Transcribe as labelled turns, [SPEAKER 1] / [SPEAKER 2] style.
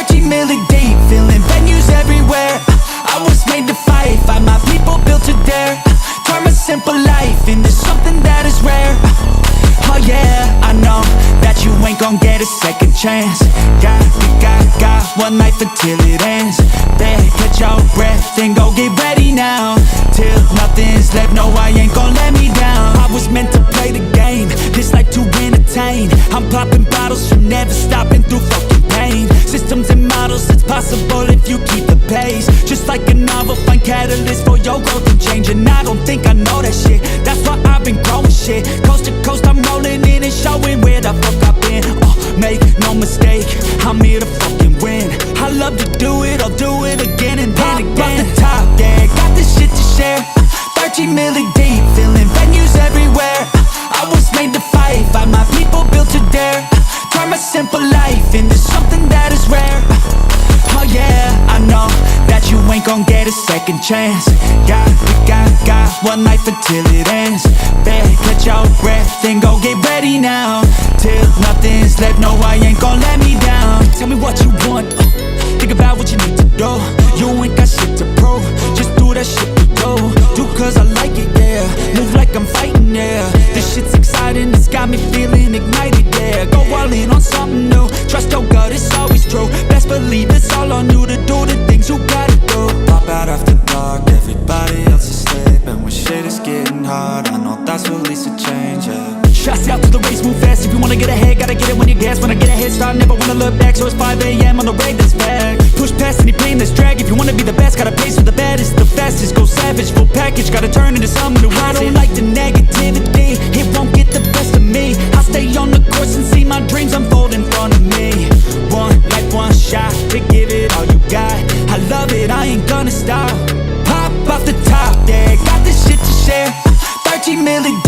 [SPEAKER 1] 13 million deep, filling venues everywhere. I was made to fight, find my people built to dare. Turn my simple life into something that is rare. Oh yeah, I know that you ain't gon' get a second chance. Got one life until it ends. Better catch your breath and go get ready now. Till nothing's left, no I ain't gon' let me down. I was meant to play the game, this life to entertain. I'm popping bottles from never stopping through fucking pain. Systems and models, it's possible if you keep the pace. Just like a novel, find catalyst for your growth and change. And I don't think I know that shit, that's why I've been growing shit. Coast to coast, I'm rolling in and showing where the fuck I've been. Oh, make no mistake, I'm here to fucking win. I love to do it, I'll do it again and then again. Off the top, yeah, got this shit to share. 13 million deep, filling venues everywhere. I was made to fight, find my people built to dare. Turn my simple life into something that is rare. Oh yeah, I know that you ain't gon' get a second chance. Got one life until it ends. Better catch your breath and go get ready now. Till nothing's left, no I ain't gon' let me down. Tell me what you want, think about what you need to do. You ain't got shit to prove, just do that shit we do cause I like it, yeah. Move like I'm fighting, yeah. This shit's exciting, it's got me feeling ignited, yeah. Go all in on something new, trust your gut, it's always true. Best believe it's all on you to do the things you gotta do.
[SPEAKER 2] Pop out after dark, everybody else is sleeping. When shit is getting hard, I know that's what leads to change, yeah.
[SPEAKER 1] Shots out to the race, move fast. If you wanna get ahead, gotta get it when you gas. When I get a head start, never wanna look back. So it's 5 a.m. on the reg that's back. Push past any pain that's drag. If you wanna be the best, gotta pace with the baddest, the fastest. Go savage, full package, gotta turn into something new. I don't like the negativity, it won't get the best of me. I'll stay on the course and see my dreams unfold in front of me. One life, one shot, to give it all you got. I love it, I ain't gonna stop. Pop off the top, yeah, got this shit to share. 13 million